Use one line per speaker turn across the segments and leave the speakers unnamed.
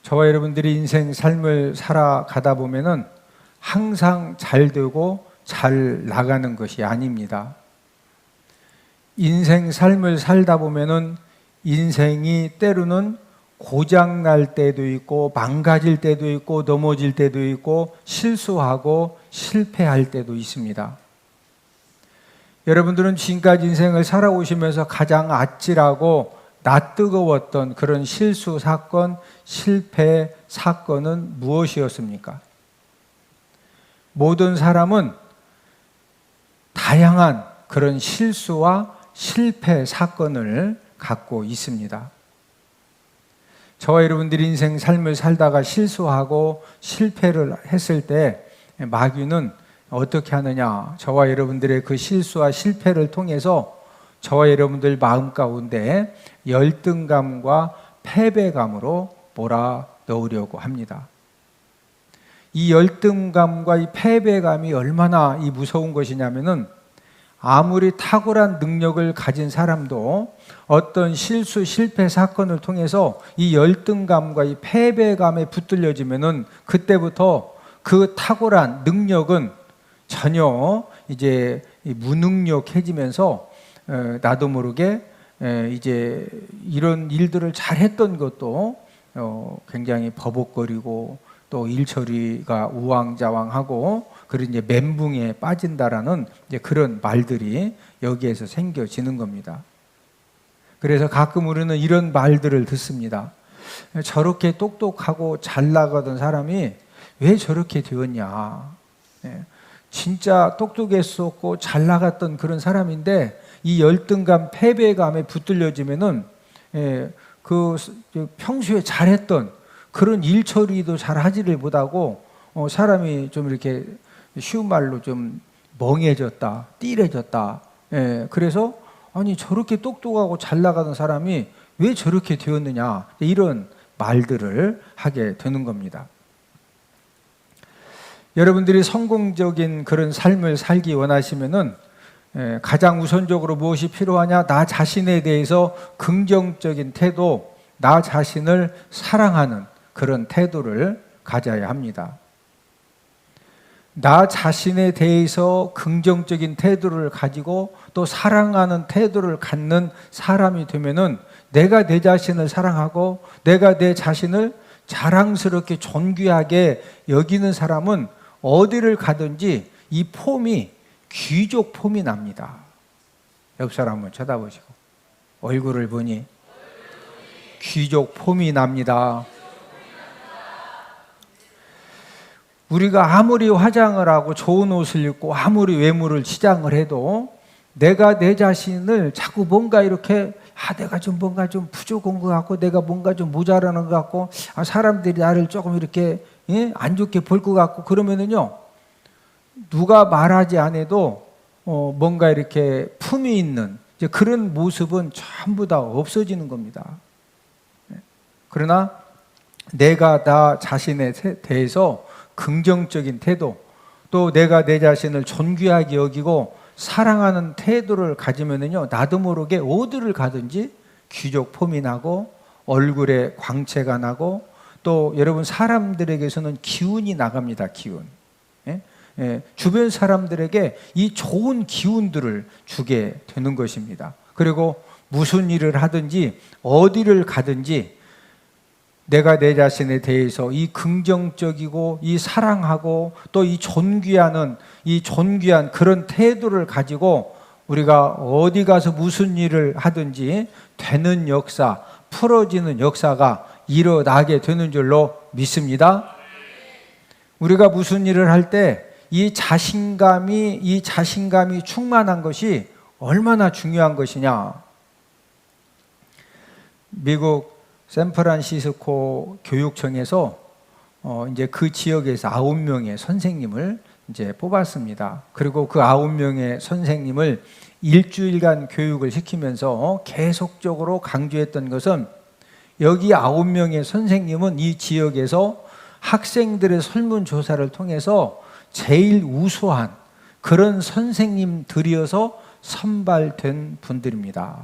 저와 여러분들이 인생 삶을 살아가다 보면은 항상 잘 되고 잘 나가는 것이 아닙니다. 인생 삶을 살다 보면은 인생이 때로는 고장 날 때도 있고 망가질 때도 있고 넘어질 때도 있고 실수하고 실패할 때도 있습니다. 여러분들은 지금까지 인생을 살아오시면서 가장 아찔하고 낯뜨거웠던 그런 실수 사건, 실패 사건은 무엇이었습니까? 모든 사람은 다양한 그런 실수와 실패 사건을 갖고 있습니다. 저와 여러분들이 인생 삶을 살다가 실수하고 실패를 했을 때 마귀는 어떻게 하느냐? 저와 여러분들의 그 실수와 실패를 통해서 저와 여러분들 마음 가운데 열등감과 패배감으로 몰아넣으려고 합니다. 이 열등감과 이 패배감이 얼마나 이 무서운 것이냐면은 아무리 탁월한 능력을 가진 사람도 어떤 실수, 실패 사건을 통해서 이 열등감과 이 패배감에 붙들려지면은 그때부터 그 탁월한 능력은 전혀 이제 무능력해지면서 나도 모르게 이제 이런 일들을 잘했던 것도 굉장히 버벅거리고 또 일처리가 우왕좌왕하고 그런 이제 멘붕에 빠진다라는 이제 그런 말들이 여기에서 생겨지는 겁니다. 그래서 가끔 우리는 이런 말들을 듣습니다. 저렇게 똑똑하고 잘 나가던 사람이 왜 저렇게 되었냐? 진짜 똑똑했었고 잘 나갔던 그런 사람인데 이 열등감, 패배감에 붙들려지면은 그 평소에 잘했던 그런 일처리도 잘 하지를 못하고 사람이 좀 이렇게 쉬운 말로 좀 멍해졌다, 띠래졌다. 그래서 아니 저렇게 똑똑하고 잘 나가던 사람이 왜 저렇게 되었느냐 이런 말들을 하게 되는 겁니다. 여러분들이 성공적인 그런 삶을 살기 원하시면은 가장 우선적으로 무엇이 필요하냐? 나 자신에 대해서 긍정적인 태도, 나 자신을 사랑하는 그런 태도를 가져야 합니다. 나 자신에 대해서 긍정적인 태도를 가지고 또 사랑하는 태도를 갖는 사람이 되면은 내가 내 자신을 사랑하고 내가 내 자신을 자랑스럽게 존귀하게 여기는 사람은 어디를 가든지 이 폼이 귀족 폼이 납니다. 옆 사람 한번 쳐다보시고 얼굴을 보니 귀족 폼이 납니다. 우리가 아무리 화장을 하고 좋은 옷을 입고 아무리 외모를 치장을 해도 내가 내 자신을 자꾸 뭔가 이렇게 내가 좀 뭔가 좀 부족한 것 같고 내가 뭔가 좀 모자라는 것 같고 사람들이 나를 조금 이렇게 안 좋게 볼 것 같고 그러면은요 누가 말하지 않아도 뭔가 이렇게 품이 있는 이제 그런 모습은 전부 다 없어지는 겁니다. 그러나 내가 나 자신에 대해서 긍정적인 태도 또 내가 내 자신을 존귀하게 여기고 사랑하는 태도를 가지면은요 나도 모르게 어디를 가든지 귀족 폼이 나고 얼굴에 광채가 나고 또 여러분 사람들에게서는 기운이 나갑니다. 기운. 주변 사람들에게 이 좋은 기운들을 주게 되는 것입니다. 그리고 무슨 일을 하든지 어디를 가든지 내가 내 자신에 대해서 이 긍정적이고 이 사랑하고 또 이 존귀한 그런 태도를 가지고 우리가 어디 가서 무슨 일을 하든지 되는 역사, 풀어지는 역사가 일어나게 되는 줄로 믿습니다. 우리가 무슨 일을 할 때 이 자신감이 충만한 것이 얼마나 중요한 것이냐. 미국 샌프란시스코 교육청에서 이제 그 지역에서 9명의 선생님을 이제 뽑았습니다. 그리고 그 9명의 선생님을 일주일간 교육을 시키면서 계속적으로 강조했던 것은 여기 9명의 선생님은 이 지역에서 학생들의 설문조사를 통해서 제일 우수한 그런 선생님들이어서 선발된 분들입니다.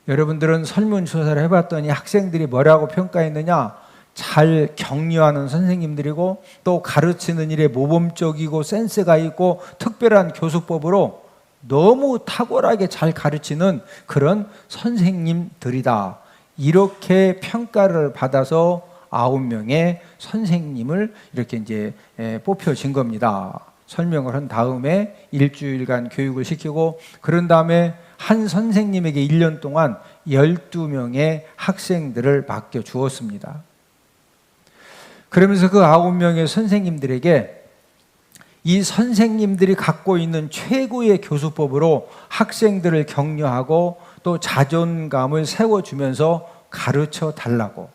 여러분들은 설문조사를 해봤더니 학생들이 뭐라고 평가했느냐? 잘 격려하는 선생님들이고 또 가르치는 일에 모범적이고 센스가 있고 특별한 교수법으로 너무 탁월하게 잘 가르치는 그런 선생님들이다. 이렇게 평가를 받아서 9명의 선생님을 이렇게 이제 뽑혀진 겁니다. 설명을 한 다음에 일주일간 교육을 시키고 그런 다음에 한 선생님에게 1년 동안 12명의 학생들을 맡겨 주었습니다. 그러면서 그 9명의 선생님들에게 이 선생님들이 갖고 있는 최고의 교수법으로 학생들을 격려하고 또 자존감을 세워주면서 가르쳐 달라고,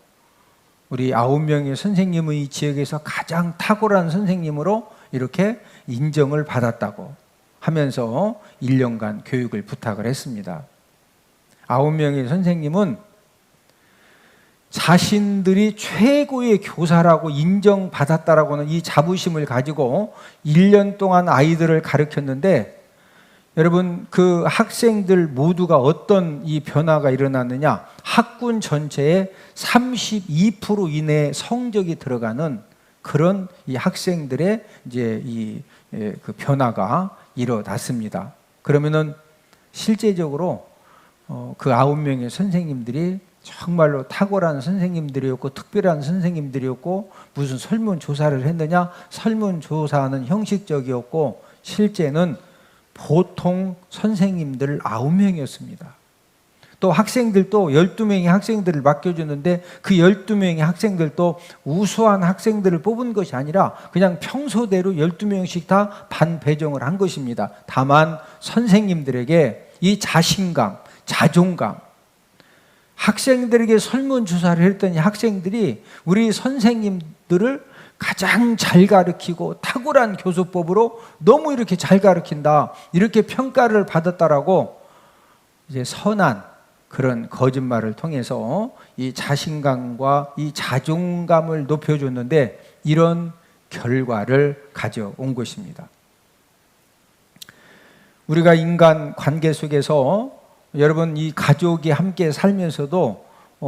우리 9명의 선생님은 이 지역에서 가장 탁월한 선생님으로 이렇게 인정을 받았다고 하면서 1년간 교육을 부탁을 했습니다. 9명의 선생님은 자신들이 최고의 교사라고 인정받았다라고는 이 자부심을 가지고 1년 동안 아이들을 가르쳤는데, 여러분 그 학생들 모두가 어떤 이 변화가 일어났느냐, 학군 전체에 32% 이내 성적이 들어가는 그런 이 학생들의 이제 그 변화가 일어났습니다. 그러면은 실제적으로 그 9명의 선생님들이 정말로 탁월한 선생님들이었고 특별한 선생님들이었고, 무슨 설문조사를 했느냐, 설문조사는 형식적이었고 실제는 보통 선생님들 9명이었습니다. 또 학생들도 12명의 학생들을 맡겨주는데 그 12명의 학생들도 우수한 학생들을 뽑은 것이 아니라 그냥 평소대로 12명씩 다 반배정을 한 것입니다. 다만 선생님들에게 이 자신감, 자존감, 학생들에게 설문조사를 했더니 학생들이 우리 선생님들을 가장 잘 가르치고 탁월한 교수법으로 너무 이렇게 잘 가르친다, 이렇게 평가를 받았다라고 이제 선한 그런 거짓말을 통해서 이 자신감과 이 자존감을 높여줬는데 이런 결과를 가져온 것입니다. 우리가 인간 관계 속에서 여러분 이 가족이 함께 살면서도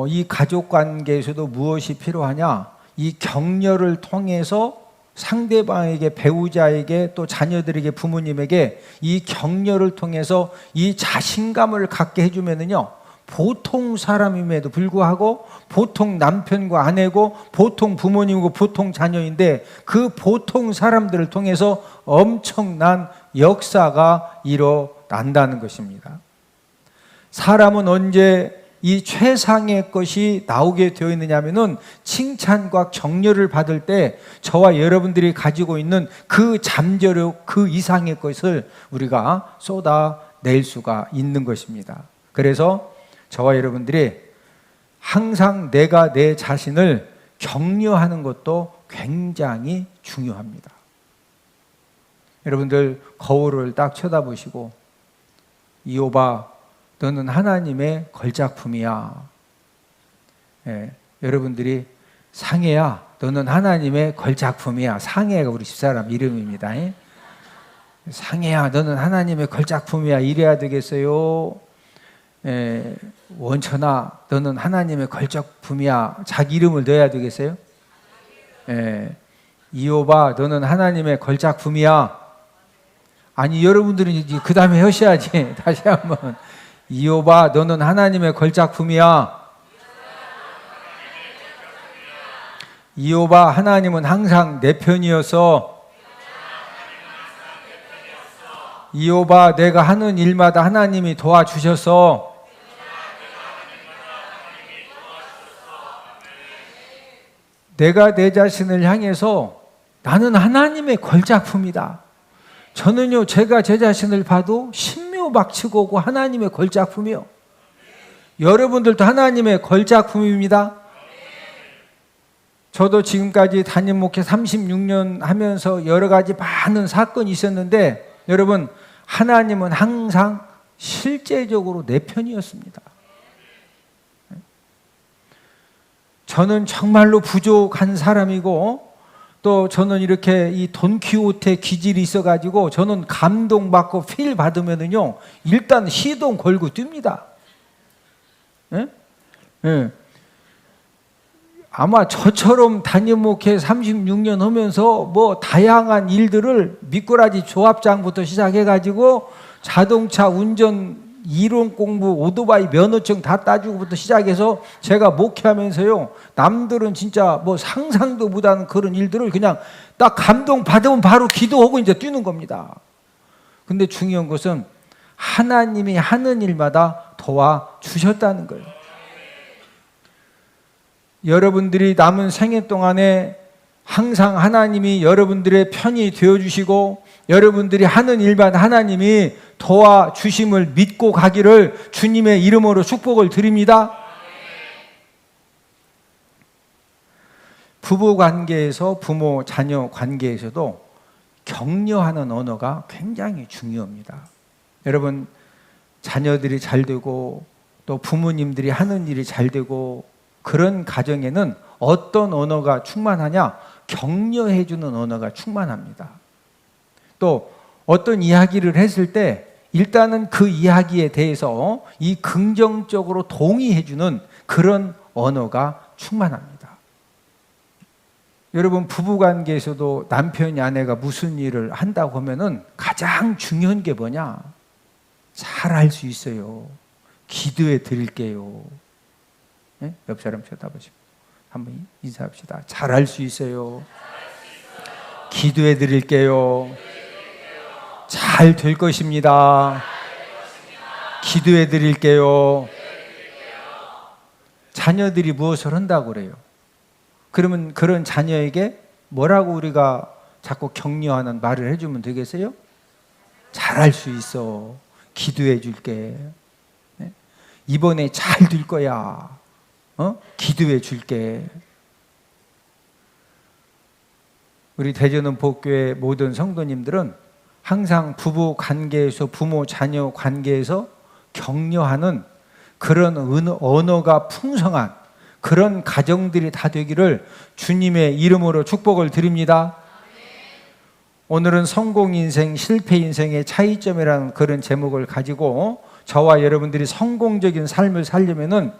이 가족 관계에서도 무엇이 필요하냐? 이 격려를 통해서 상대방에게, 배우자에게, 또 자녀들에게, 부모님에게 이 격려를 통해서 이 자신감을 갖게 해주면은요, 보통 사람임에도 불구하고 보통 남편과 아내고 보통 부모님이고 보통 자녀인데 그 보통 사람들을 통해서 엄청난 역사가 일어난다는 것입니다. 사람은 언제 이 최상의 것이 나오게 되어 있느냐 하면은 칭찬과 격려를 받을 때 저와 여러분들이 가지고 있는 그 잠재력, 그 이상의 것을 우리가 쏟아낼 수가 있는 것입니다. 그래서 저와 여러분들이 항상 내가 내 자신을 격려하는 것도 굉장히 중요합니다. 여러분들 거울을 딱 쳐다보시고, 이오바 너는 하나님의 걸작품이야. 여러분들이 상혜야 너는 하나님의 걸작품이야. 상혜가 우리 집사람 이름입니다. 상혜야 너는 하나님의 걸작품이야 이래야 되겠어요? 원천아 너는 하나님의 걸작품이야 자기 이름을 넣어야 되겠어요? 이오바 너는 하나님의 걸작품이야. 아니 여러분들은 이제 그 다음에 하셔야지. 다시 한번 이오바 너는 하나님의 걸작품이야. 이오바 하나님은 항상 내 편이어서, 이오바 내가 하는 일마다 하나님이 도와주셔서, 내가 내 자신을 향해서 나는 하나님의 걸작품이다. 저는요 제가 제 자신을 봐도 신묘막치고 오고 하나님의 걸작품이요. 여러분들도 하나님의 걸작품입니다. 저도 지금까지 담임 목회 36년 하면서 여러 가지 많은 사건이 있었는데 여러분 하나님은 항상 실제적으로 내 편이었습니다. 저는 정말로 부족한 사람이고 또 저는 이렇게 이 돈키호테 기질이 있어가지고 저는 감동받고 필 받으면은요 일단 시동 걸고 뜁니다. 예? 예. 아마 저처럼 담임 목회 36년 하면서 뭐 다양한 일들을 미꾸라지 조합장부터 시작해가지고 자동차 운전 이론 공부, 오토바이 면허증 다 따주고부터 시작해서 제가 목회하면서요, 남들은 진짜 뭐 상상도 못하는 그런 일들을 그냥 딱 감동 받으면 바로 기도하고 이제 뛰는 겁니다. 근데 중요한 것은 하나님이 하는 일마다 도와주셨다는 거예요. 여러분들이 남은 생애 동안에 항상 하나님이 여러분들의 편이 되어주시고 여러분들이 하는 일마다 하나님이 도와주심을 믿고 가기를 주님의 이름으로 축복을 드립니다. 부부 관계에서, 부모 자녀 관계에서도 격려하는 언어가 굉장히 중요합니다. 여러분, 자녀들이 잘 되고 또 부모님들이 하는 일이 잘 되고 그런 가정에는 어떤 언어가 충만하냐? 격려해주는 언어가 충만합니다. 또 어떤 이야기를 했을 때 일단은 그 이야기에 대해서 이 긍정적으로 동의해주는 그런 언어가 충만합니다. 여러분, 부부관계에서도 남편이 아내가 무슨 일을 한다고 하면은 가장 중요한 게 뭐냐? 잘할 수 있어요. 기도해 드릴게요. 네? 옆 사람 쳐다보시고 한번 인사합시다. 잘할 수 있어요. 기도해 드릴게요. 잘 될 것입니다. 기도해 드릴게요. 자녀들이 무엇을 한다고 그래요? 그러면 그런 자녀에게 뭐라고 우리가 자꾸 격려하는 말을 해주면 되겠어요? 잘할 수 있어. 기도해 줄게. 네? 이번에 잘 될 거야. 기도해 줄게. 우리 대전은 복교회 모든 성도님들은 항상 부부 관계에서, 부모 자녀 관계에서 격려하는 그런 언어가 풍성한 그런 가정들이 다 되기를 주님의 이름으로 축복을 드립니다. 오늘은 성공 인생, 실패 인생의 차이점이라는 그런 제목을 가지고 저와 여러분들이 성공적인 삶을 살려면은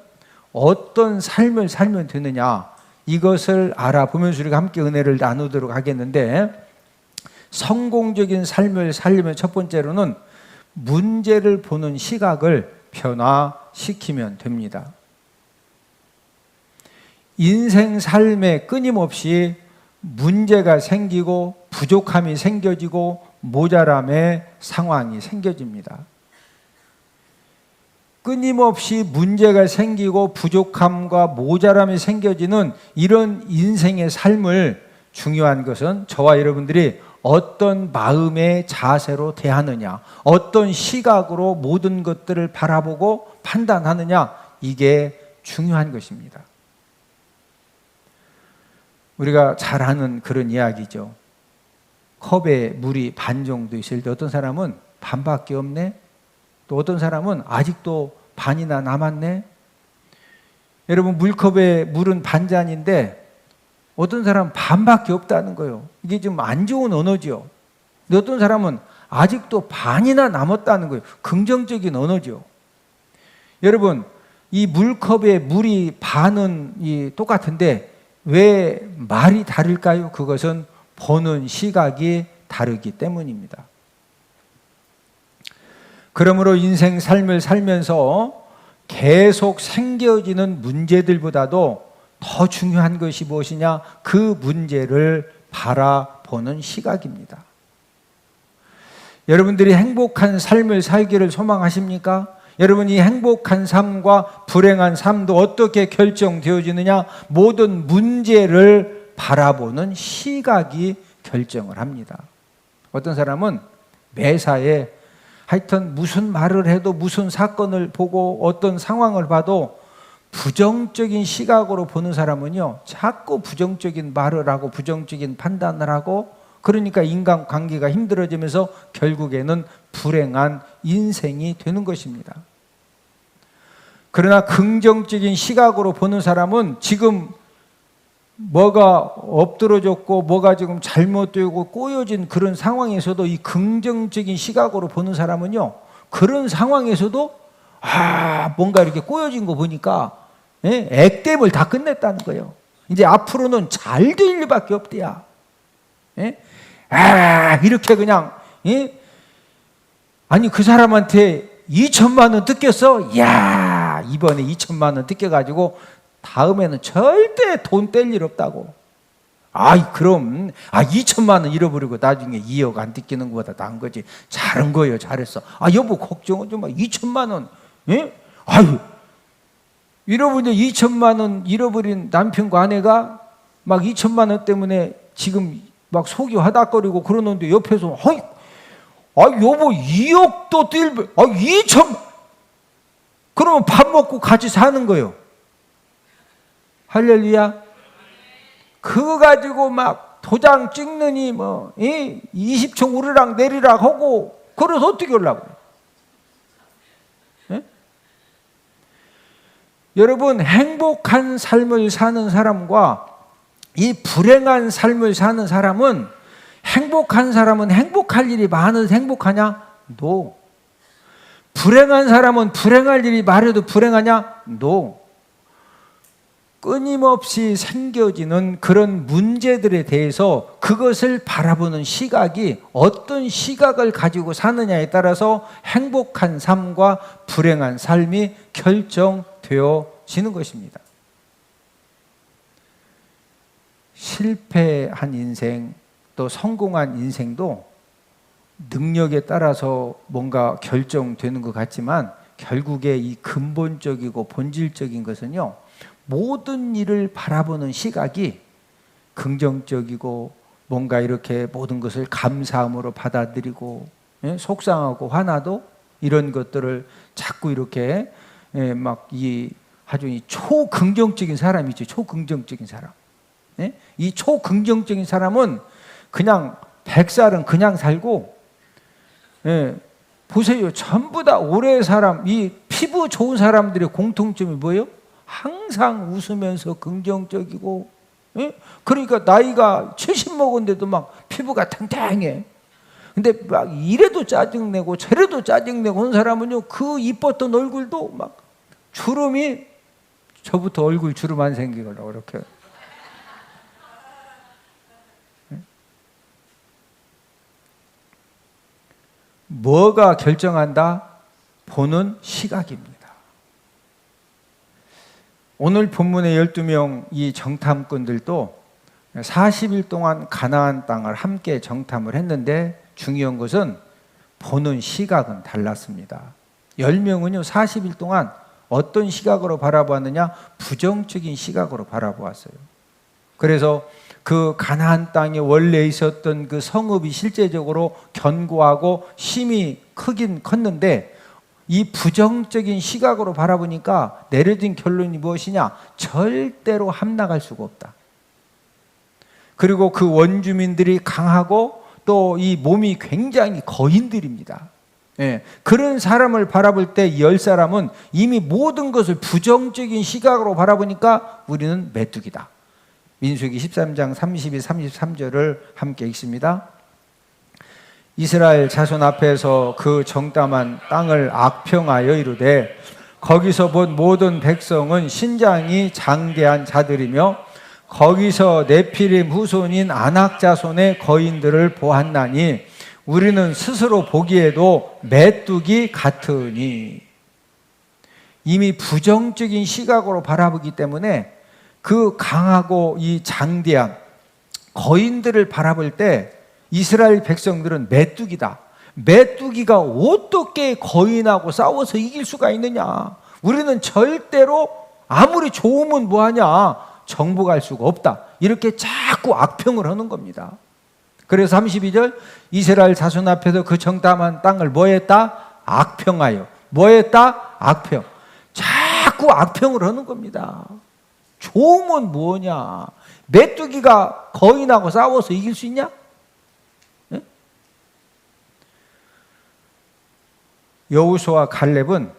어떤 삶을 살면 되느냐, 이것을 알아보면서 우리가 함께 은혜를 나누도록 하겠는데, 성공적인 삶을 살려면 첫 번째로는 문제를 보는 시각을 변화시키면 됩니다. 인생 삶에 끊임없이 문제가 생기고 부족함이 생겨지고 모자람의 상황이 생겨집니다. 끊임없이 문제가 생기고 부족함과 모자람이 생겨지는 이런 인생의 삶을, 중요한 것은 저와 여러분들이 어떤 마음의 자세로 대하느냐, 어떤 시각으로 모든 것들을 바라보고 판단하느냐, 이게 중요한 것입니다. 우리가 잘 아는 그런 이야기죠. 컵에 물이 반 정도 있을 때 어떤 사람은 반밖에 없네, 또 어떤 사람은 아직도 반이나 남았네. 여러분, 물컵에 물은 반잔인데 어떤 사람은 반밖에 없다는 거예요. 이게 좀 안 좋은 언어죠. 근데 어떤 사람은 아직도 반이나 남았다는 거예요. 긍정적인 언어죠. 여러분, 이 물컵에 물이 반은 똑같은데 왜 말이 다를까요? 그것은 보는 시각이 다르기 때문입니다. 그러므로 인생 삶을 살면서 계속 생겨지는 문제들보다도 더 중요한 것이 무엇이냐? 그 문제를 바라보는 시각입니다. 여러분들이 행복한 삶을 살기를 소망하십니까? 여러분이 행복한 삶과 불행한 삶도 어떻게 결정되어지느냐? 모든 문제를 바라보는 시각이 결정을 합니다. 어떤 사람은 매사에 하여튼 무슨 말을 해도, 무슨 사건을 보고 어떤 상황을 봐도 부정적인 시각으로 보는 사람은요, 자꾸 부정적인 말을 하고 부정적인 판단을 하고, 그러니까 인간관계가 힘들어지면서 결국에는 불행한 인생이 되는 것입니다. 그러나 긍정적인 시각으로 보는 사람은 지금 뭐가 엎드러졌고 뭐가 지금 잘못되고 꼬여진 그런 상황에서도 이 긍정적인 시각으로 보는 사람은요, 그런 상황에서도 뭔가 이렇게 꼬여진 거 보니까 액땜을 다 끝냈다는 거예요. 이제 앞으로는 잘 될 일밖에 없대야. 예? 아, 이렇게 그냥, 예? 아니, 그 사람한테 2천만 원 뜯겼어? 야, 이번에 2천만 원 뜯겨가지고 다음에는 절대 돈 뗄 일 없다고. 아이, 그럼, 2천만 원 잃어버리고 나중에 2억 안 뜯기는 것보다 나은 거지. 잘한 거예요, 잘했어. 여보, 걱정은 좀 마. 2천만 원, 예? 아유, 잃어버린 2천만 원 잃어버린 남편과 아내가 막 2천만 원 때문에 지금 막 속이 화닥거리고 그러는데 옆에서, 여보, 2억도 뛸, 2천, 그러면 밥 먹고 같이 사는 거예요. 할렐루야. 그거 가지고 막 도장 찍느니 20층 오르락 내리락 하고, 그래서 어떻게 하려고? 예? 여러분, 행복한 삶을 사는 사람과 이 불행한 삶을 사는 사람은, 행복한 사람은 행복할 일이 많아서 행복하냐? No. 불행한 사람은 불행할 일이 많아도 불행하냐? No. 끊임없이 생겨지는 그런 문제들에 대해서 그것을 바라보는 시각이 어떤 시각을 가지고 사느냐에 따라서 행복한 삶과 불행한 삶이 결정되어지는 것입니다. 실패한 인생, 또 성공한 인생도 능력에 따라서 뭔가 결정되는 것 같지만, 결국에 이 근본적이고 본질적인 것은요, 모든 일을 바라보는 시각이 긍정적이고 뭔가 이렇게 모든 것을 감사함으로 받아들이고, 속상하고 화나도 이런 것들을 자꾸 이렇게 막 아주 이 초긍정적인 사람이죠. 초긍정적인 사람. 이 초긍정적인 사람은 그냥 100살은 그냥 살고, 보세요. 전부 다 오래 사람, 이 피부 좋은 사람들의 공통점이 뭐예요? 항상 웃으면서 긍정적이고, 그러니까 나이가 70 먹었는데도 막 피부가 탱탱해. 근데 막 이래도 짜증내고 저래도 짜증내고 하는 사람은요, 그 이뻤던 얼굴도 막 주름이, 저부터 얼굴 주름 안 생기려고 이렇게. 뭐가 결정한다? 보는 시각입니다. 오늘 본문의 12명 이 정탐꾼들도 40일 동안 가나안 땅을 함께 정탐을 했는데, 중요한 것은 보는 시각은 달랐습니다. 10명은요 40일 동안 어떤 시각으로 바라보았느냐? 부정적인 시각으로 바라보았어요. 그래서 그 가나안 땅에 원래 있었던 그 성읍이 실제적으로 견고하고 힘이 크긴 컸는데, 이 부정적인 시각으로 바라보니까 내려진 결론이 무엇이냐? 절대로 함락할 수가 없다. 그리고 그 원주민들이 강하고 또 이 몸이 굉장히 거인들입니다. 그런 사람을 바라볼 때 이 10사람은 이미 모든 것을 부정적인 시각으로 바라보니까 우리는 메뚜기다. 민수기 13장 32, 33절을 함께 읽습니다. 이스라엘 자손 앞에서 그 정탐한 땅을 악평하여 이르되, 거기서 본 모든 백성은 신장이 장대한 자들이며 거기서 네피림 후손인 아낙 자손의 거인들을 보았나니 우리는 스스로 보기에도 메뚜기 같으니. 이미 부정적인 시각으로 바라보기 때문에 그 강하고 이 장대한 거인들을 바라볼 때 이스라엘 백성들은 메뚜기다. 메뚜기가 어떻게 거인하고 싸워서 이길 수가 있느냐? 우리는 절대로 아무리 좋으면 뭐하냐? 정복할 수가 없다. 이렇게 자꾸 악평을 하는 겁니다. 그래서 32절, 이스라엘 자손 앞에서 그 정탐한 땅을 뭐했다? 악평하여. 뭐했다? 악평. 자꾸 악평을 하는 겁니다. 좋으면 뭐냐? 메뚜기가 거인하고 싸워서 이길 수 있냐? 여호수아와 갈렙은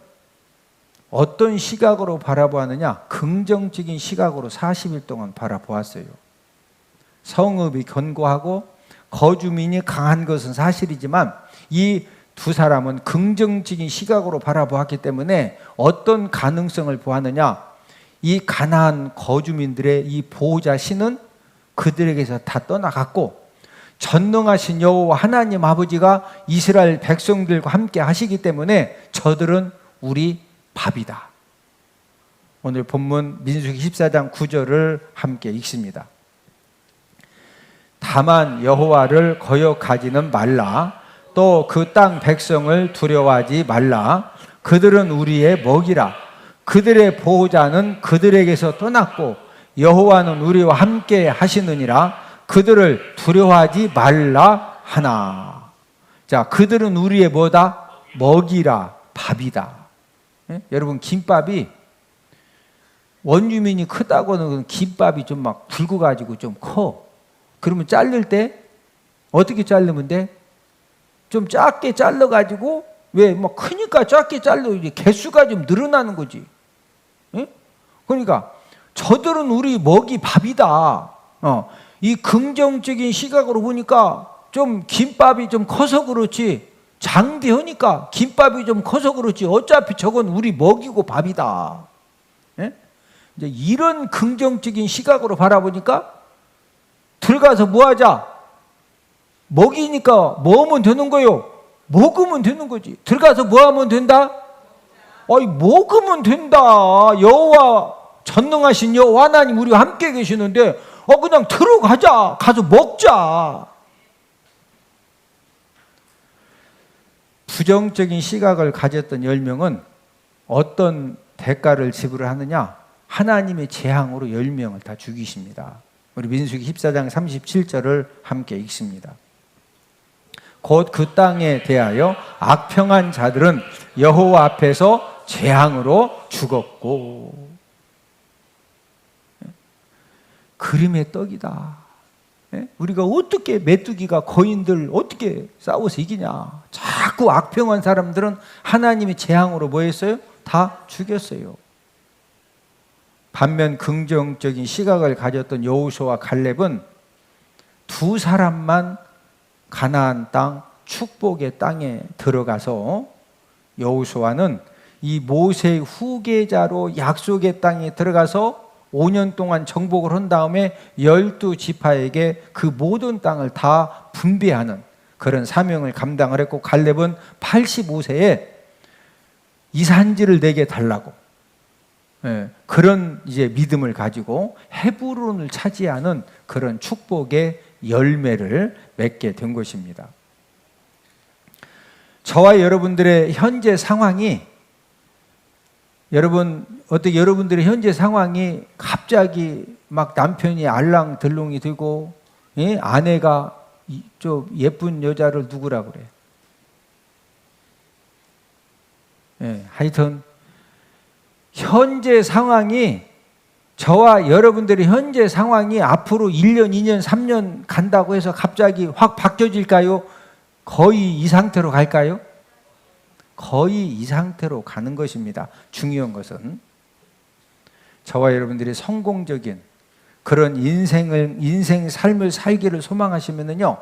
어떤 시각으로 바라보았느냐? 긍정적인 시각으로 40일 동안 바라보았어요. 성읍이 견고하고 거주민이 강한 것은 사실이지만 이 두 사람은 긍정적인 시각으로 바라보았기 때문에 어떤 가능성을 보았느냐? 이 가나안 거주민들의 이 보호자 신은 그들에게서 다 떠나갔고, 전능하신 여호와 하나님 아버지가 이스라엘 백성들과 함께 하시기 때문에 저들은 우리 밥이다. 오늘 본문 민수기 14장 9절을 함께 읽습니다. 다만 여호와를 거역하지는 말라. 또 그 땅 백성을 두려워하지 말라. 그들은 우리의 먹이라. 그들의 보호자는 그들에게서 떠났고 여호와는 우리와 함께 하시느니라. 그들을 두려워하지 말라 하나. 자, 그들은 우리의 뭐다? 먹이라, 밥이다. 예? 여러분, 김밥이 원주민이 크다고는 김밥이 좀 막 굵어가지고 좀 커. 그러면 자를 때 어떻게 자르면 돼? 좀 작게 잘라가지고, 왜 뭐 크니까 작게 잘라, 이제 개수가 좀 늘어나는 거지. 예? 그러니까 저들은 우리 먹이 밥이다. 이 긍정적인 시각으로 보니까 좀 김밥이 좀 커서 그렇지, 장대하니까 김밥이 좀 커서 그렇지, 어차피 저건 우리 먹이고 밥이다. 예? 이제 이런 긍정적인 시각으로 바라보니까 들어가서 뭐 하자? 먹이니까 뭐 하면 되는 거요? 먹으면 되는 거지. 들어가서 뭐 하면 된다? 먹으면 된다. 여호와, 전능하신 여호와 하나님 우리와 함께 계시는데 그냥 들어가자. 가서 먹자. 부정적인 시각을 가졌던 10명은 어떤 대가를 지불하느냐? 하나님의 재앙으로 10명을 다 죽이십니다. 우리 민수기 14장 37절을 함께 읽습니다. 곧 그 땅에 대하여 악평한 자들은 여호와 앞에서 재앙으로 죽었고. 그림의 떡이다. 우리가 어떻게 메뚜기가 거인들 어떻게 싸워서 이기냐? 자꾸 악평한 사람들은 하나님의 재앙으로 뭐 했어요? 다 죽였어요. 반면 긍정적인 시각을 가졌던 여호수아와 갈렙은 두 사람만 가나안 땅, 축복의 땅에 들어가서, 여호수아는 이 모세의 후계자로 약속의 땅에 들어가서 5년 동안 정복을 한 다음에 12지파에게 그 모든 땅을 다 분배하는 그런 사명을 감당을 했고, 갈렙은 85세에 이 산지를 내게 달라고, 그런 이제 믿음을 가지고 헤브론을 차지하는 그런 축복의 열매를 맺게 된 것입니다. 저와 여러분들의 현재 상황이, 여러분들의 현재 상황이 갑자기 막 남편이 알랑들롱이 되고, 아내가 좀 예쁜 여자를 누구라 그래? 하여튼 현재 상황이, 저와 여러분들의 현재 상황이 앞으로 1년, 2년, 3년 간다고 해서 갑자기 확 바뀌어질까요? 거의 이 상태로 갈까요? 거의 이 상태로 가는 것입니다. 중요한 것은 저와 여러분들이 성공적인 그런 인생 삶을 살기를 소망하시면은요,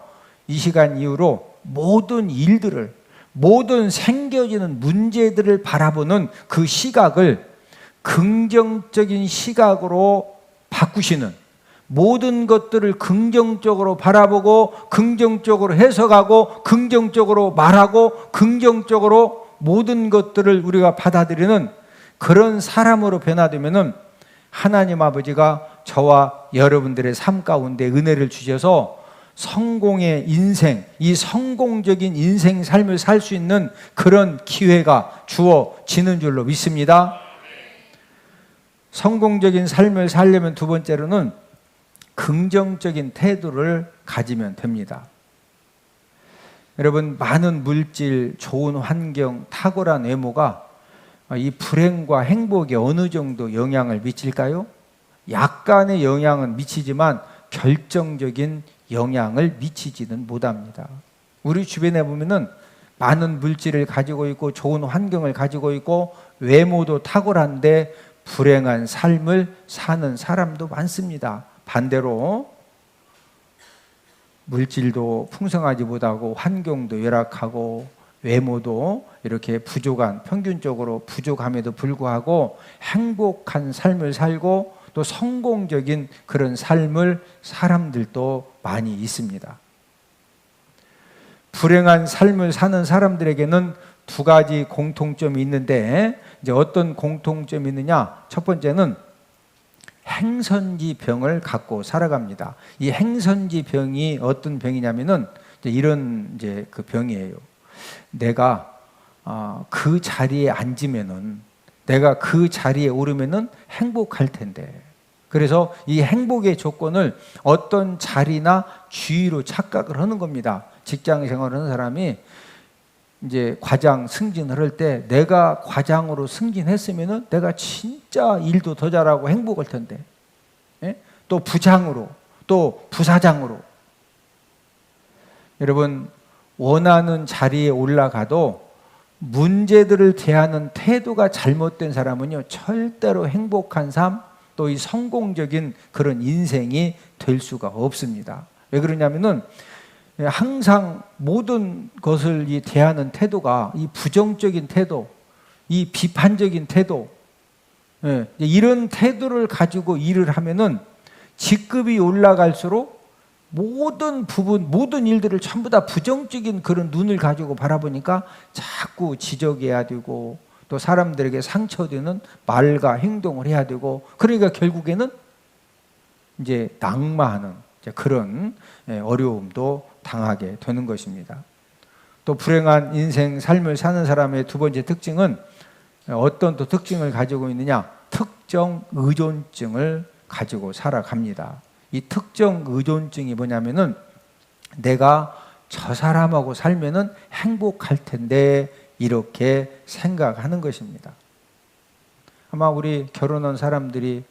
이 시간 이후로 모든 일들을, 모든 생겨지는 문제들을 바라보는 그 시각을 긍정적인 시각으로 바꾸시는, 모든 것들을 긍정적으로 바라보고 긍정적으로 해석하고 긍정적으로 말하고 긍정적으로 모든 것들을 우리가 받아들이는 그런 사람으로 변화되면은 하나님 아버지가 저와 여러분들의 삶 가운데 은혜를 주셔서 성공의 인생, 이 성공적인 인생 삶을 살 수 있는 그런 기회가 주어지는 줄로 믿습니다. 성공적인 삶을 살려면 두 번째로는 긍정적인 태도를 가지면 됩니다. 여러분, 많은 물질, 좋은 환경, 탁월한 외모가 이 불행과 행복에 어느 정도 영향을 미칠까요? 약간의 영향은 미치지만 결정적인 영향을 미치지는 못합니다. 우리 주변에 보면은 많은 물질을 가지고 있고 좋은 환경을 가지고 있고 외모도 탁월한데 불행한 삶을 사는 사람도 많습니다. 반대로 물질도 풍성하지 못하고 환경도 열악하고 외모도 이렇게 부족한, 평균적으로 부족함에도 불구하고 행복한 삶을 살고 또 성공적인 그런 삶을 사람들도 많이 있습니다. 불행한 삶을 사는 사람들에게는 두 가지 공통점이 있는데, 이제 어떤 공통점이 있느냐? 첫 번째는 행선지 병을 갖고 살아갑니다. 이 행선지 병이 어떤 병이냐면은 이런 이제 그 병이에요. 내가 그 자리에 앉으면은, 내가 그 자리에 오르면은 행복할 텐데. 그래서 이 행복의 조건을 어떤 자리나 주위로 착각을 하는 겁니다. 직장 생활을 하는 사람이 이제 과장 승진을 할 때 내가 과장으로 승진했으면은 내가 진짜 일도 더 잘하고 행복할 텐데. 예? 또 부장으로, 또 부사장으로. 여러분, 원하는 자리에 올라가도 문제들을 대하는 태도가 잘못된 사람은요, 절대로 행복한 삶, 또 이 성공적인 그런 인생이 될 수가 없습니다. 왜 그러냐면은 항상 모든 것을 이 대하는 태도가 이 부정적인 태도, 이 비판적인 태도, 이런 태도를 가지고 일을 하면은 직급이 올라갈수록 모든 부분, 모든 일들을 전부 다 부정적인 그런 눈을 가지고 바라보니까 자꾸 지적해야 되고 또 사람들에게 상처되는 말과 행동을 해야 되고, 그러니까 결국에는 이제 낙마하는 그런 어려움도 당하게 되는 것입니다. 또 불행한 인생 삶을 사는 사람의 두 번째 특징은 어떤 또 특징을 가지고 있느냐? 특정 의존증을 가지고 살아갑니다. 이 특정 의존증이 뭐냐면은 내가 저 사람하고 살면은 행복할 텐데 이렇게 생각하는 것입니다. 아마 우리 결혼한 사람들이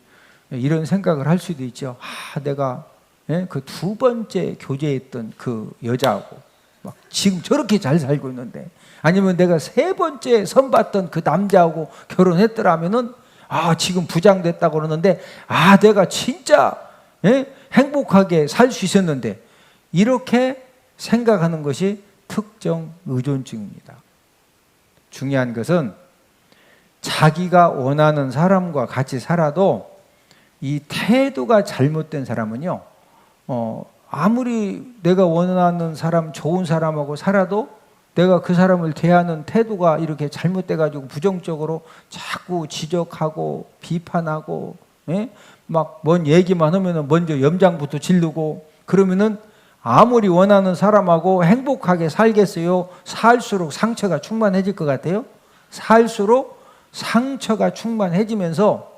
이런 생각을 할 수도 있죠. 내가 그 두 번째 교제했던 그 여자하고 막 지금 저렇게 잘 살고 있는데, 아니면 내가 세 번째 선봤던 그 남자하고 결혼했더라면은 지금 부장 됐다고 그러는데 내가 진짜 행복하게 살 수 있었는데, 이렇게 생각하는 것이 특정 의존증입니다. 중요한 것은 자기가 원하는 사람과 같이 살아도 이 태도가 잘못된 사람은요, 아무리 내가 원하는 사람, 좋은 사람하고 살아도 내가 그 사람을 대하는 태도가 이렇게 잘못돼가지고 부정적으로 자꾸 지적하고 비판하고, 막 뭔 얘기만 하면은 먼저 염장부터 지르고, 그러면은 아무리 원하는 사람하고 행복하게 살겠어요? 살수록 상처가 충만해질 것 같아요? 살수록 상처가 충만해지면서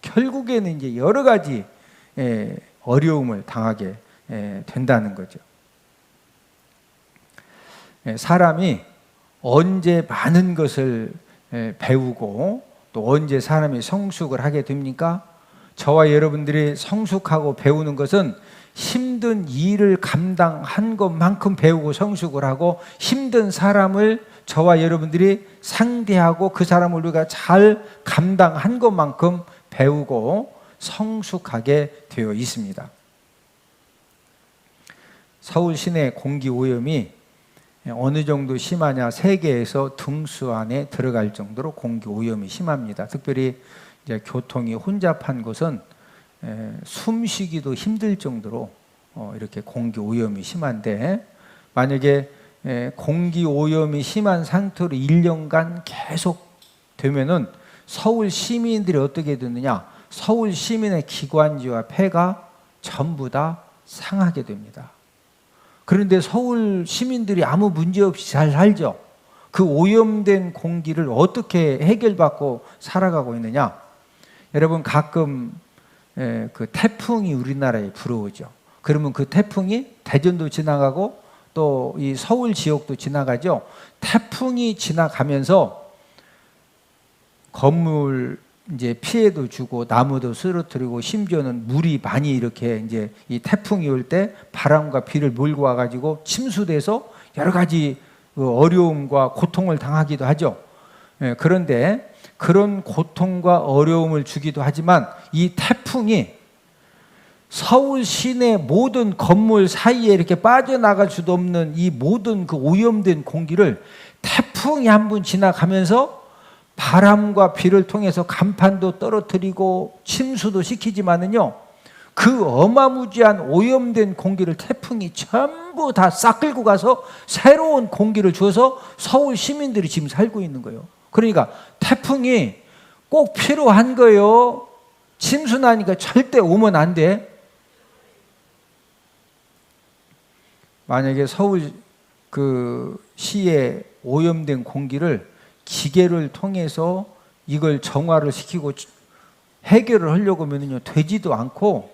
결국에는 이제 여러 가지 어려움을 당하게 된다는 거죠. 사람이 언제 많은 것을 배우고 또 언제 사람이 성숙을 하게 됩니까? 저와 여러분들이 성숙하고 배우는 것은 힘든 일을 감당한 것만큼 배우고 성숙을 하고, 힘든 사람을 저와 여러분들이 상대하고 그 사람을 우리가 잘 감당한 것만큼 배우고 성숙하게 되어 있습니다. 서울 시내 공기 오염이 어느 정도 심하냐? 세계에서 등수 안에 들어갈 정도로 공기 오염이 심합니다. 특별히 이제 교통이 혼잡한 곳은 숨쉬기도 힘들 정도로 이렇게 공기 오염이 심한데, 만약에 공기 오염이 심한 상태로 1년간 계속 되면은 서울 시민들이 어떻게 되느냐? 서울 시민의 기관지와 폐가 전부 다 상하게 됩니다. 그런데 서울 시민들이 아무 문제 없이 잘 살죠. 그 오염된 공기를 어떻게 해결받고 살아가고 있느냐? 여러분, 가끔 그 태풍이 우리나라에 불어오죠. 그러면 그 태풍이 대전도 지나가고 또 이 서울 지역도 지나가죠. 태풍이 지나가면서 건물 이제 피해도 주고 나무도 쓰러뜨리고, 심지어는 물이 많이 이렇게 이제 이 태풍이 올 때 바람과 비를 몰고 와가지고 침수돼서 여러 가지 어려움과 고통을 당하기도 하죠. 그런데 그런 고통과 어려움을 주기도 하지만 이 태풍이 서울 시내 모든 건물 사이에 이렇게 빠져나갈 수도 없는 이 모든 그 오염된 공기를 태풍이 한 번 지나가면서 바람과 비를 통해서 간판도 떨어뜨리고 침수도 시키지만은요, 그 어마무지한 오염된 공기를 태풍이 전부 다 싹 끌고 가서 새로운 공기를 줘서 서울 시민들이 지금 살고 있는 거예요. 그러니까 태풍이 꼭 필요한 거예요. 침수 나니까 절대 오면 안 돼. 만약에 서울 그 시의 오염된 공기를 기계를 통해서 이걸 정화를 시키고 해결을 하려고 하면요, 되지도 않고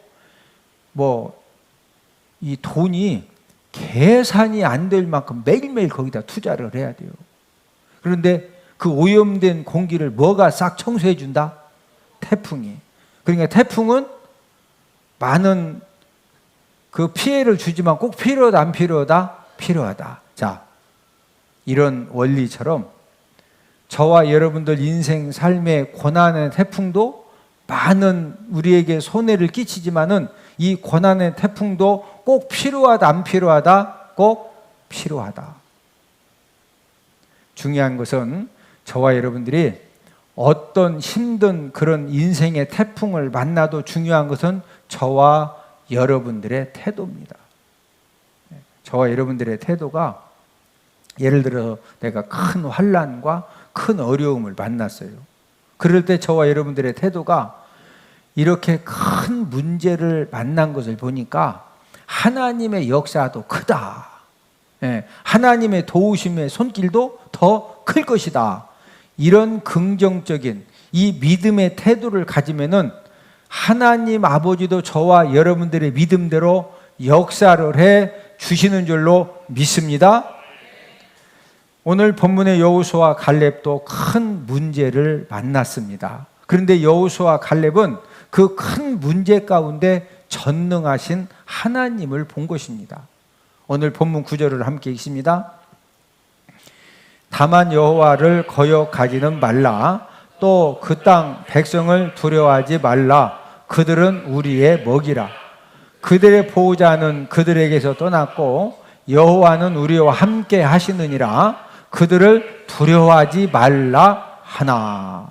이 돈이 계산이 안 될 만큼 매일매일 거기다 투자를 해야 돼요. 그런데 그 오염된 공기를 뭐가 싹 청소해 준다? 태풍이. 그러니까 태풍은 많은 그 피해를 주지만 꼭 필요하다 안 필요하다? 필요하다. 자, 이런 원리처럼 저와 여러분들 인생 삶의 고난의 태풍도 많은 우리에게 손해를 끼치지만은 이 고난의 태풍도 꼭 필요하다 안 필요하다? 꼭 필요하다. 중요한 것은 저와 여러분들이 어떤 힘든 그런 인생의 태풍을 만나도 중요한 것은 저와 여러분들의 태도입니다. 저와 여러분들의 태도가, 예를 들어 내가 큰 환난과 큰 어려움을 만났어요. 그럴 때 저와 여러분들의 태도가 이렇게 큰 문제를 만난 것을 보니까 하나님의 역사도 크다. 하나님의 도우심의 손길도 더 클 것이다. 이런 긍정적인 이 믿음의 태도를 가지면은 하나님 아버지도 저와 여러분들의 믿음대로 역사를 해 주시는 줄로 믿습니다. 오늘 본문의 여호수아와 갈렙도 큰 문제를 만났습니다. 그런데 여호수아와 갈렙은 그 큰 문제 가운데 전능하신 하나님을 본 것입니다. 오늘 본문 9절을 함께 읽습니다. 다만 여호와를 거역하지는 말라. 또 그 땅 백성을 두려워하지 말라. 그들은 우리의 먹이라. 그들의 보호자는 그들에게서 떠났고 여호와는 우리와 함께 하시느니라. 그들을 두려워하지 말라 하나.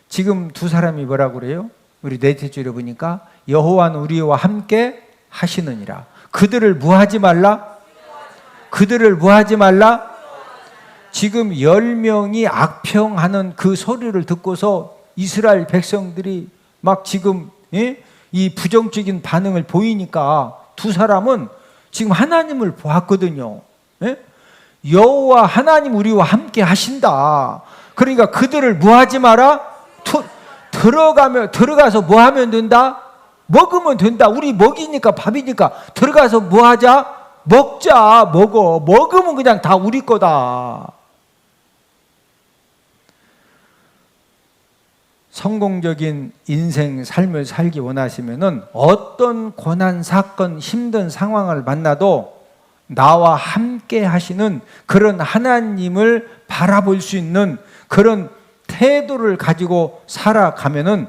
지금 두 사람이 뭐라고 그래요? 우리 넷째 줄에 보니까 여호와는 우리와 함께 하시느니라. 그들을 뭐하지 말라? 그들을 뭐하지 말라? 지금 10명이 악평하는 그 소리를 듣고서 이스라엘 백성들이 막 지금 이 부정적인 반응을 보이니까 두 사람은 지금 하나님을 보았거든요. 여호와 하나님 우리와 함께 하신다. 그러니까 그들을 뭐하지 마라? 들어가서 뭐하면 된다? 먹으면 된다. 우리 먹이니까 밥이니까 들어가서 뭐하자? 먹자. 먹으면 그냥 다 우리 거다. 성공적인 인생 삶을 살기 원하시면은 어떤 고난, 사건, 힘든 상황을 만나도 나와 함께 하시는 그런 하나님을 바라볼 수 있는 그런 태도를 가지고 살아가면은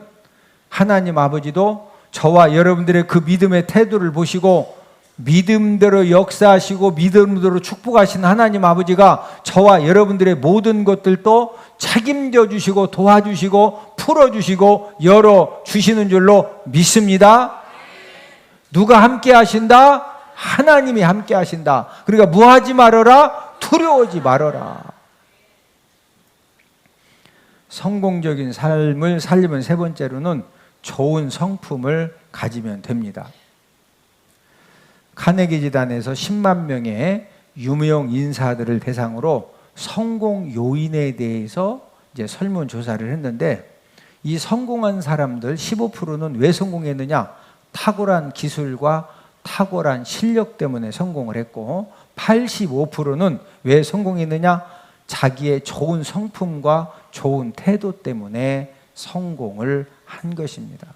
하나님 아버지도 저와 여러분들의 그 믿음의 태도를 보시고 믿음대로 역사하시고 믿음대로 축복하신 하나님 아버지가 저와 여러분들의 모든 것들도 책임져 주시고 도와주시고 풀어주시고 열어주시는 줄로 믿습니다. 누가 함께 하신다? 하나님이 함께 하신다. 그러니까 무하지 말아라, 두려워하지 말아라. 성공적인 삶을 살려면 세 번째로는 좋은 성품을 가지면 됩니다. 카네기 재단에서 10만 명의 유명 인사들을 대상으로 성공 요인에 대해서 이제 설문조사를 했는데 이 성공한 사람들 15%는 왜 성공했느냐? 탁월한 기술과 탁월한 실력 때문에 성공을 했고 85%는 왜 성공했느냐? 자기의 좋은 성품과 좋은 태도 때문에 성공을 한 것입니다.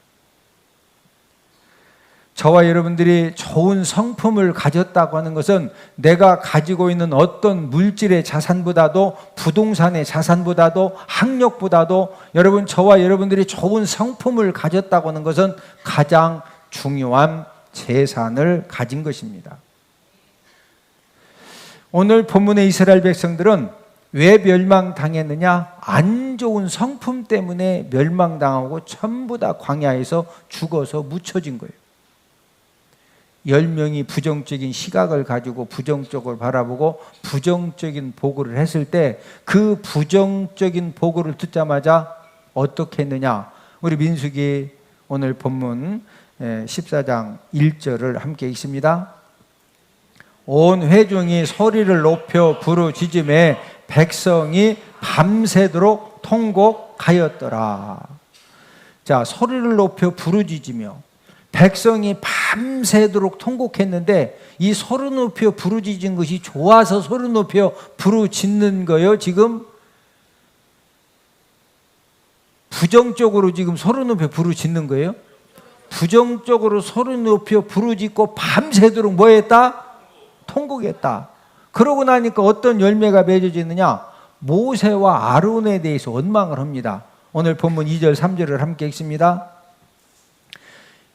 저와 여러분들이 좋은 성품을 가졌다고 하는 것은 내가 가지고 있는 어떤 물질의 자산보다도 부동산의 자산보다도 학력보다도 여러분 저와 여러분들이 좋은 성품을 가졌다고 하는 것은 가장 중요한 재산을 가진 것입니다. 오늘 본문의 이스라엘 백성들은 왜 멸망당했느냐? 안 좋은 성품 때문에 멸망당하고 전부 다 광야에서 죽어서 묻혀진 거예요. 10명이 부정적인 시각을 가지고 부정적으로 바라보고 부정적인 보고를 했을 때 그 부정적인 보고를 듣자마자 어떻게 했느냐? 우리 민수기 오늘 본문 14장 1절을 함께 읽습니다. 온 회중이 소리를 높여 부르짖음에 백성이 밤새도록 통곡하였더라. 자, 소리를 높여 부르짖으며 백성이 밤새도록 통곡했는데 이 소리 높여 부르짖은 것이 좋아서 소리 높여 부르짖는 거예요? 지금 부정적으로 지금 소리 높여 부르짖는 거예요? 부정적으로 소리 높여 부르짖고 밤새도록 뭐 했다? 통곡했다. 그러고 나니까 어떤 열매가 맺어지느냐? 모세와 아론에 대해서 원망을 합니다. 오늘 본문 2절 3절을 함께 읽습니다.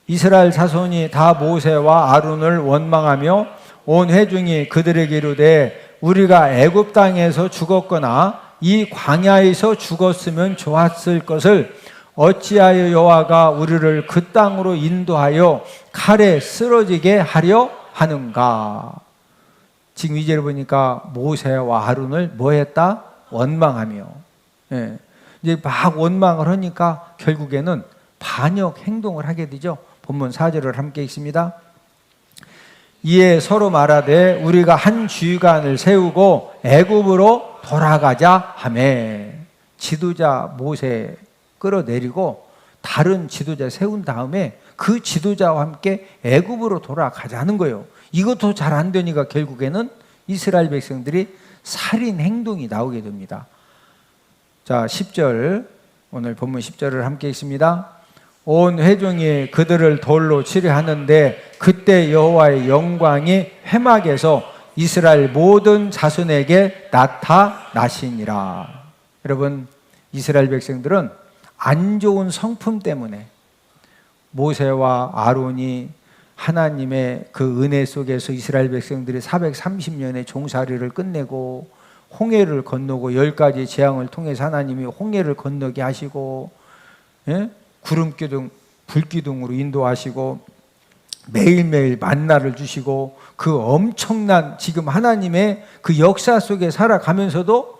이스라엘 자손이 다 모세와 아론을 원망하며 온 회중이 그들에게 이르되 우리가 애굽 땅에서 죽었거나 이 광야에서 죽었으면 좋았을 것을 어찌하여 여호와가 우리를 그 땅으로 인도하여 칼에 쓰러지게 하려 하는가? 지금 2절을 보니까 모세와 아론을 뭐 했다? 원망하며. 예. 이제 막 원망을 하니까 결국에는 반역 행동을 하게 되죠. 본문 4절을 함께 읽습니다. 이에 서로 말하되 우리가 한 주간을 세우고 애굽으로 돌아가자 하매. 지도자 모세 끌어내리고 다른 지도자 세운 다음에 그 지도자와 함께 애굽으로 돌아가자는 거예요. 이것도 잘 안 되니까 결국에는 이스라엘 백성들이 살인 행동이 나오게 됩니다. 자, 10절 오늘 본문 10절을 함께 읽습니다. 온 회중이 그들을 돌로 치려 하는데 그때 여호와의 영광이 회막에서 이스라엘 모든 자손에게 나타나시니라. 여러분, 이스라엘 백성들은 안 좋은 성품 때문에 모세와 아론이 하나님의 그 은혜 속에서 이스라엘 백성들이 430년의 종살이를 끝내고 홍해를 건너고 10가지 재앙을 통해서 하나님이 홍해를 건너게 하시고, 예? 구름기둥, 불기둥으로 인도하시고 매일매일 만나를 주시고 그 엄청난 지금 하나님의 그 역사 속에 살아가면서도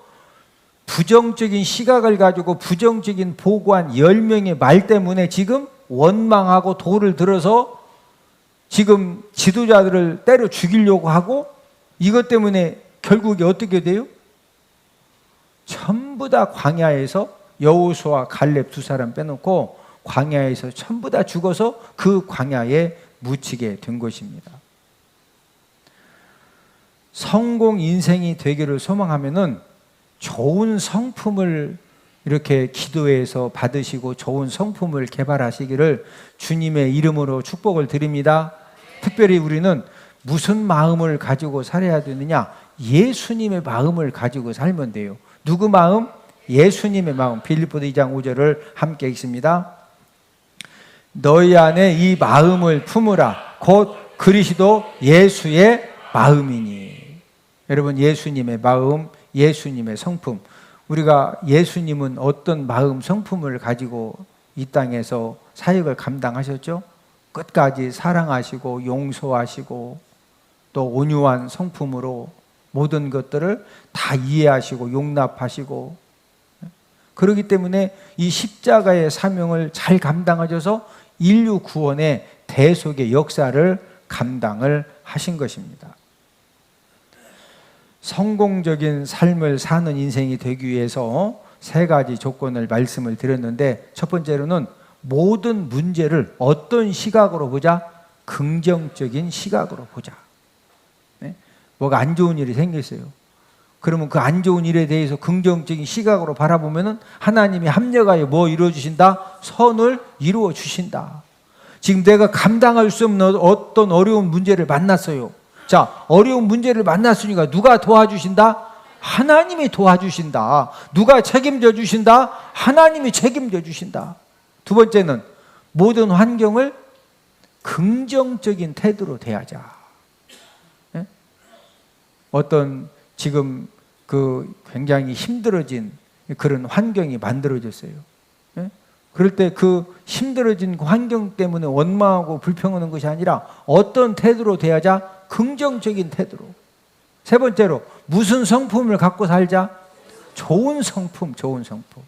부정적인 시각을 가지고 부정적인 보고한 10명의 말 때문에 지금 원망하고 돌을 들어서 지금 지도자들을 때려 죽이려고 하고 이것 때문에 결국에 어떻게 돼요? 전부 다 광야에서 여호수아 갈렙 두 사람 빼놓고 광야에서 전부 다 죽어서 그 광야에 묻히게 된 것입니다. 성공 인생이 되기를 소망하면은 좋은 성품을 이렇게 기도해서 받으시고 좋은 성품을 개발하시기를 주님의 이름으로 축복을 드립니다. 특별히 우리는 무슨 마음을 가지고 살아야 되느냐? 예수님의 마음을 가지고 살면 돼요. 누구 마음? 예수님의 마음. 빌립보서 2장 5절을 함께 읽습니다. 너희 안에 이 마음을 품으라. 곧 그리스도 예수의 마음이니. 여러분, 예수님의 마음, 예수님의 성품. 우리가 예수님은 어떤 마음, 성품을 가지고 이 땅에서 사역을 감당하셨죠? 끝까지 사랑하시고 용서하시고 또 온유한 성품으로 모든 것들을 다 이해하시고 용납하시고, 그렇기 때문에 이 십자가의 사명을 잘 감당하셔서 인류 구원의 대속의 역사를 감당을 하신 것입니다. 성공적인 삶을 사는 인생이 되기 위해서 세 가지 조건을 말씀을 드렸는데, 첫 번째로는 모든 문제를 어떤 시각으로 보자? 긍정적인 시각으로 보자. 네? 뭐가 안 좋은 일이 생겼어요. 그러면 그 안 좋은 일에 대해서 긍정적인 시각으로 바라보면은 하나님이 합력하여 뭐 이루어 주신다? 선을 이루어 주신다. 지금 내가 감당할 수 없는 어떤 어려운 문제를 만났어요. 자, 어려운 문제를 만났으니까 누가 도와주신다? 하나님이 도와주신다. 누가 책임져 주신다? 하나님이 책임져 주신다. 두 번째는 모든 환경을 긍정적인 태도로 대하자. 예? 어떤 지금 그 굉장히 힘들어진 그런 환경이 만들어졌어요. 예? 그럴 때 그 힘들어진 그 환경 때문에 원망하고 불평하는 것이 아니라 어떤 태도로 대하자? 긍정적인 태도로. 세 번째로 무슨 성품을 갖고 살자? 좋은 성품, 좋은 성품.